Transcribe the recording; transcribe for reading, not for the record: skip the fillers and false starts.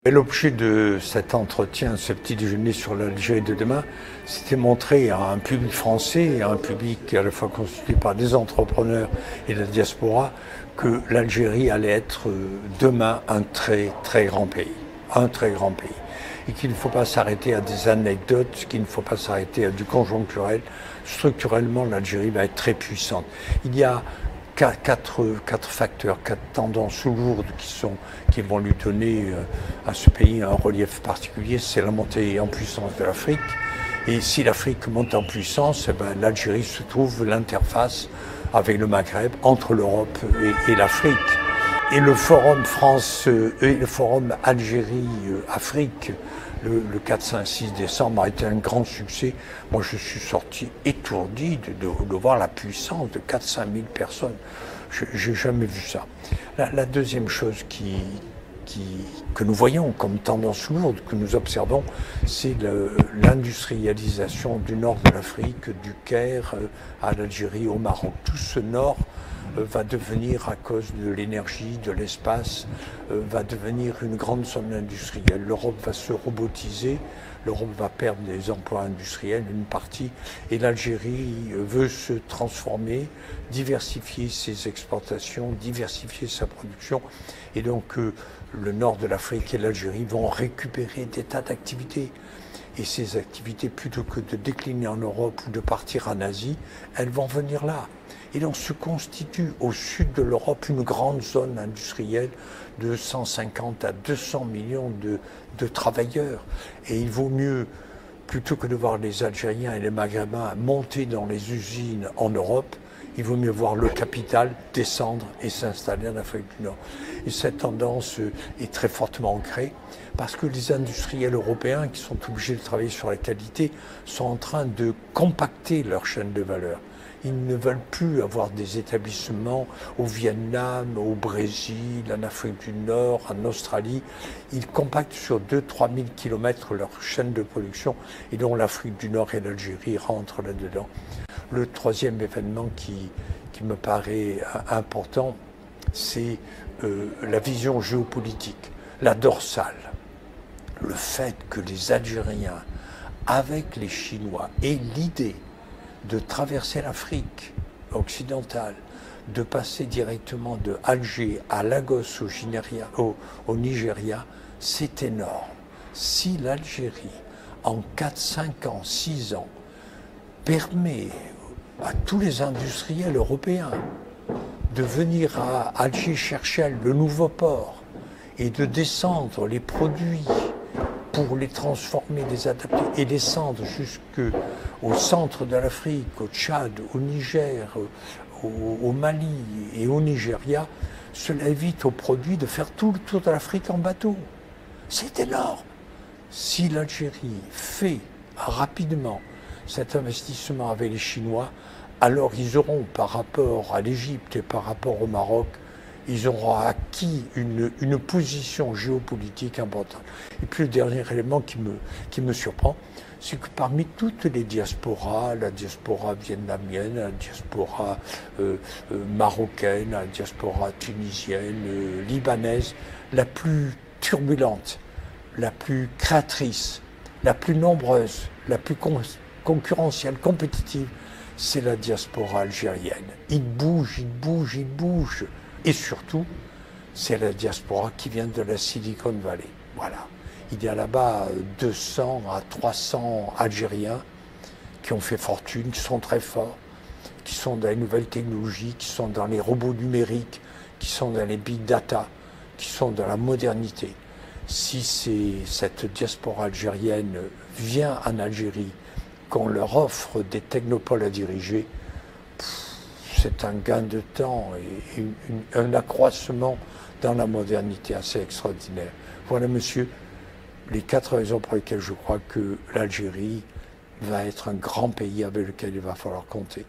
L'objet de cet entretien, ce petit déjeuner sur l'Algérie de demain, c'était montrer à un public français et à un public à la fois constitué par des entrepreneurs et de la diaspora que l'Algérie allait être demain un très très grand pays. Un très grand pays. Et qu'il ne faut pas s'arrêter à des anecdotes, qu'il ne faut pas s'arrêter à du conjoncturel. Structurellement, l'Algérie va être très puissante. Il y a quatre facteurs, quatre tendances lourdes qui vont lui donner à ce pays un relief particulier. C'est la montée en puissance de l'Afrique. Et si l'Afrique monte en puissance, eh ben, l'Algérie se trouve l'interface avec le Maghreb, entre l'Europe et l'Afrique. Et le forum le forum Algérie-Afrique, le 4, 5, 6 décembre a été un grand succès. Moi, je suis sorti étourdi de voir la puissance de 4-5 000 personnes. Je n'ai jamais vu ça. La deuxième chose que nous voyons comme tendance lourde, que nous observons, c'est l'industrialisation du nord de l'Afrique, du Caire à l'Algérie, au Maroc. Tout ce nord va devenir, à cause de l'énergie, de l'espace, va devenir une grande zone industrielle. L'Europe va se robotiser, l'Europe va perdre des emplois industriels, une partie, et l'Algérie veut se transformer, diversifier ses exportations, diversifier sa production, et donc le nord de l'Afrique et l'Algérie vont récupérer des tas d'activités. Et ces activités, plutôt que de décliner en Europe ou de partir en Asie, elles vont venir là. Et donc se constitue au sud de l'Europe une grande zone industrielle de 150 à 200 millions de travailleurs. Et il vaut mieux, plutôt que de voir les Algériens et les Maghrébins monter dans les usines en Europe, il vaut mieux voir le capital descendre et s'installer en Afrique du Nord. Et cette tendance est très fortement ancrée parce que les industriels européens qui sont obligés de travailler sur la qualité sont en train de compacter leur chaîne de valeur. Ils ne veulent plus avoir des établissements au Vietnam, au Brésil, en Afrique du Nord, en Australie. Ils compactent sur 2-3 000 kilomètres leur chaîne de production et dont l'Afrique du Nord et l'Algérie rentrent là-dedans. Le troisième événement qui me paraît important, c'est la vision géopolitique, la dorsale. Le fait que les Algériens, avec les Chinois, aient l'idée de traverser l'Afrique occidentale, de passer directement de Alger à Lagos au Nigeria, c'est énorme. Si l'Algérie, en 4, 5 ans, 6 ans, permet à tous les industriels européens de venir à Alger chercher le nouveau port et de descendre les produits pour les transformer, les adapter et descendre jusqu'au centre de l'Afrique, au Tchad, au Niger, au Mali et au Nigeria, cela évite aux produits de faire tout le tour de l'Afrique en bateau. C'est énorme. Si l'Algérie fait rapidement cet investissement avec les Chinois, alors ils auront, par rapport à l'Égypte et par rapport au Maroc, ils auront acquis une position géopolitique importante. Et puis le dernier élément qui me surprend, c'est que parmi toutes les diasporas, la diaspora vietnamienne, la diaspora marocaine, la diaspora tunisienne, libanaise, la plus turbulente, la plus créatrice, la plus nombreuse, la plus concurrentielle, compétitive, c'est la diaspora algérienne. Ils bougent, ils bougent, ils bougent. Et surtout, c'est la diaspora qui vient de la Silicon Valley. Voilà. Il y a là-bas 200 à 300 Algériens qui ont fait fortune, qui sont très forts, qui sont dans les nouvelles technologies, qui sont dans les robots numériques, qui sont dans les big data, qui sont dans la modernité. Si cette diaspora algérienne vient en Algérie, qu'on leur offre des technopoles à diriger, c'est un gain de temps et un accroissement dans la modernité assez extraordinaire. Voilà, monsieur, les 4 raisons pour lesquelles je crois que l'Algérie va être un grand pays avec lequel il va falloir compter.